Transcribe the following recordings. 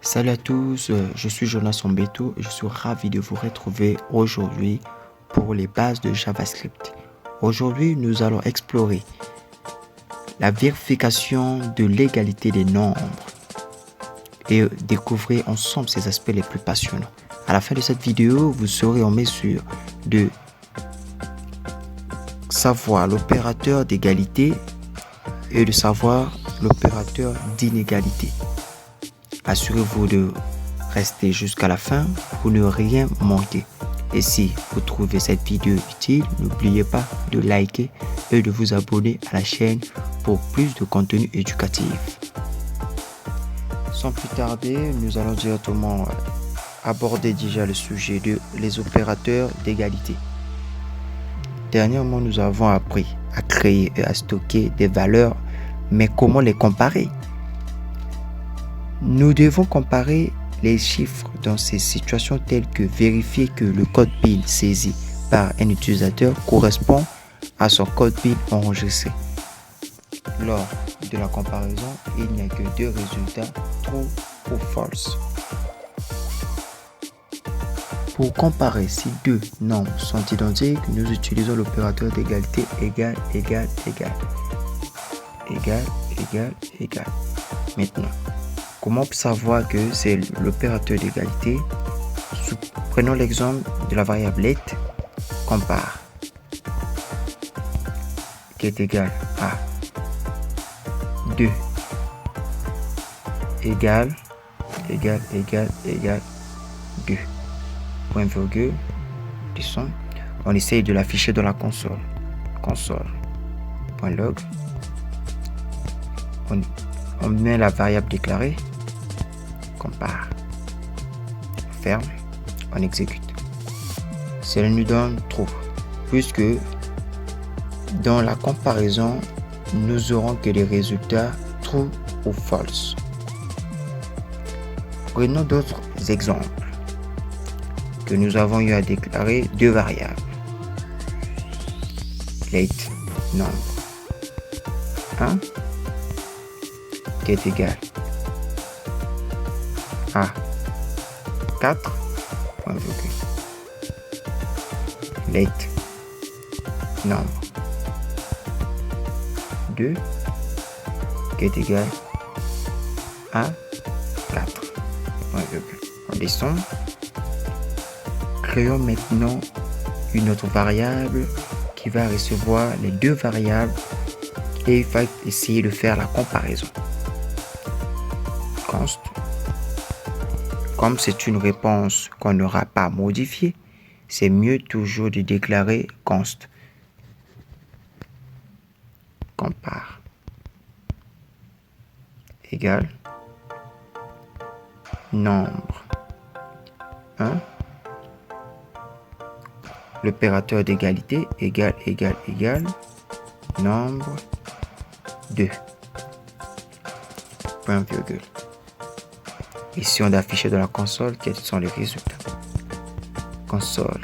Salut à tous, je suis Jonas Ombeto et je suis ravi de vous retrouver aujourd'hui pour les bases de JavaScript. Aujourd'hui, nous allons explorer la vérification de l'égalité des nombres et découvrir ensemble ces aspects les plus passionnants. À la fin de cette vidéo, vous serez en mesure de savoir l'opérateur d'égalité et de savoir l'opérateur d'inégalité. Assurez-vous de rester jusqu'à la fin pour ne rien manquer. Et si vous trouvez cette vidéo utile, n'oubliez pas de liker et de vous abonner à la chaîne pour plus de contenu éducatif. Sans plus tarder, nous allons directement aborder déjà le sujet des opérateurs d'égalité. Dernièrement, nous avons appris à créer et à stocker des valeurs, mais comment les comparer? Nous devons comparer les chiffres dans ces situations telles que vérifier que le code PIN saisi par un utilisateur correspond à son code PIN enregistré. Lors de la comparaison, il n'y a que deux résultats, true ou false. Pour comparer si deux nombres sont identiques, nous utilisons l'opérateur d'égalité égal, égal, égal. Égal, égal, égal. Maintenant, comment savoir que c'est l'opérateur d'égalité? Prenons l'exemple de la variable let, compare, qui est égal à 2, égal, égal, égal, égal, 2. Point virgule, descend. On essaye de l'afficher dans la console. Console.log. On met la variable déclarée. Compare. Ferme. On exécute. Cela nous donne true, puisque dans la comparaison, nous aurons que les résultats true ou false. Prenons d'autres exemples que nous avons eu à déclarer deux variables. Let nombre 1 qui est égal à 4, point virgule. Let nombre 2 qui est égal à 4, point virgule. On descend. Créons maintenant une autre variable qui va recevoir les deux variables et il va essayer de faire la comparaison. Const. Comme c'est une réponse qu'on n'aura pas modifiée, c'est mieux toujours de déclarer const. Compare. Égal. Nombre 1. L'opérateur d'égalité égal, égal, égal. Nombre 2. Point virgule. Ici, on a affiché dans la console quels sont les résultats. Console.log.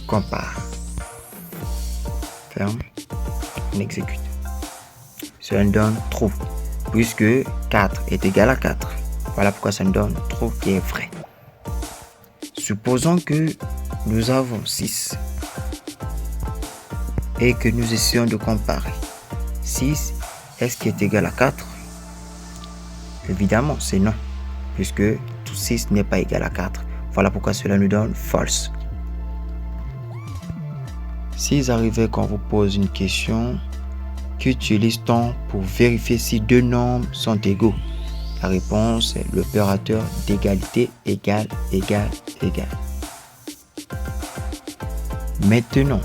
Compare. Ferme. On exécute. Cela nous donne true, puisque 4 est égal à 4. Voilà pourquoi ça nous donne true qui est vrai. Supposons que nous avons 6 et que nous essayons de comparer. 6, est-ce qu'il est égal à 4? Évidemment, c'est non, puisque tout 6 n'est pas égal à 4. Voilà pourquoi cela nous donne false. S'il arrivait qu'on vous pose une question, qu'utilise-t-on pour vérifier si deux nombres sont égaux? La réponse est l'opérateur d'égalité égal, égal, égal. Maintenant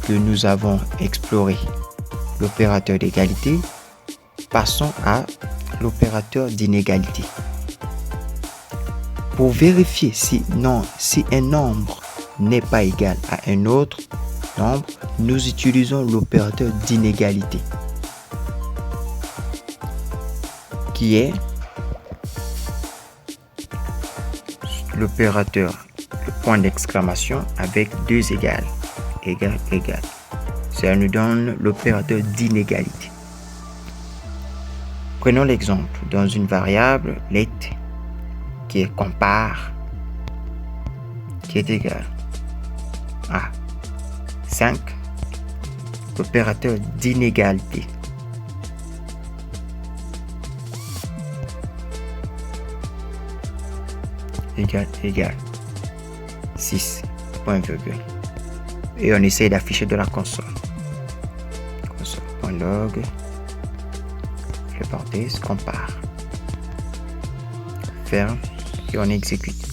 que nous avons exploré l'opérateur d'égalité, passons à l'opérateur d'inégalité. Pour vérifier si un nombre n'est pas égal à un autre nombre, nous utilisons l'opérateur d'inégalité, qui est l'opérateur, le point d'exclamation avec deux égales, égal, égal. Cela nous donne l'opérateur d'inégalité. Prenons l'exemple dans une variable let qui est compare qui est égal à 5, l'opérateur d'inégalité égal 6, point virgule. Et on essaie d'afficher de la console. Console.log, le parenthèse, compare. Ferme et on exécute.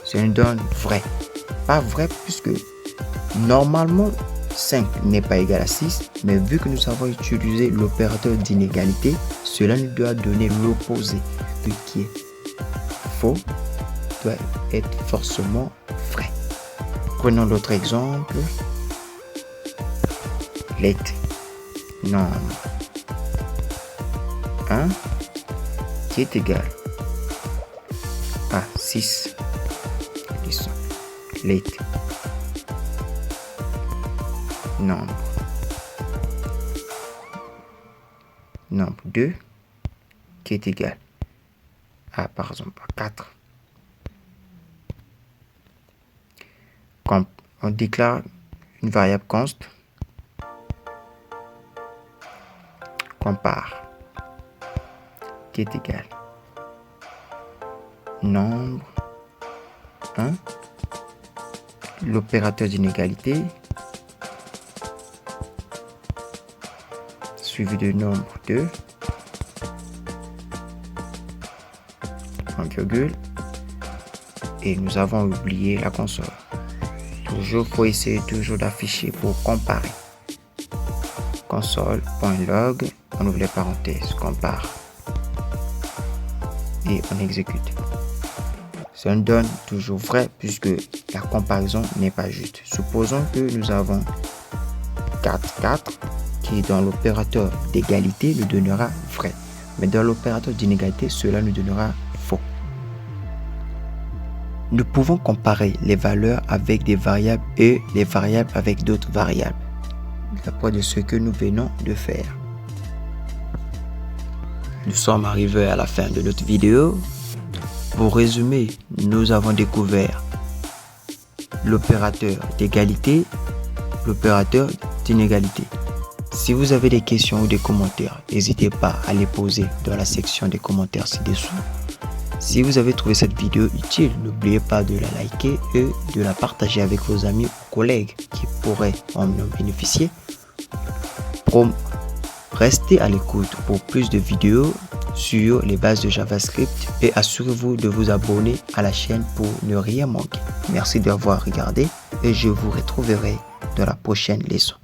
Ça nous donne vrai. Pas vrai puisque normalement 5 n'est pas égal à 6, mais vu que nous avons utilisé l'opérateur d'inégalité, cela nous doit donner l'opposé. Ce qui est faux doit être forcément vrai. Prenons l'autre exemple. Let nombre 1 qui est égal à 6. Let nombre 2 qui est égal à par exemple 4. Quand on déclare une variable const compare qui est égal nombre 1, l'opérateur d'inégalité suivi de nombre 2, en virgule, et nous avons oublié la console. Toujours, faut essayer toujours d'afficher pour comparer. Console.log, on ouvre les parenthèses, compare. Et on exécute. Ça nous donne toujours vrai puisque la comparaison n'est pas juste. Supposons que nous avons 4 qui dans l'opérateur d'égalité nous donnera vrai. Mais dans l'opérateur d'inégalité, cela nous donnera faux. Nous pouvons comparer les valeurs avec des variables et les variables avec d'autres variables. D'après de ce que nous venons de faire. Nous sommes arrivés à la fin de notre vidéo. Pour résumer, nous avons découvert l'opérateur d'égalité, l'opérateur d'inégalité. Si vous avez des questions ou des commentaires, n'hésitez pas à les poser dans la section des commentaires ci-dessous. Si vous avez trouvé cette vidéo utile, n'oubliez pas de la liker et de la partager avec vos amis ou collègues qui pourraient en bénéficier. Restez à l'écoute pour plus de vidéos sur les bases de JavaScript et assurez-vous de vous abonner à la chaîne pour ne rien manquer. Merci d'avoir regardé et je vous retrouverai dans la prochaine leçon.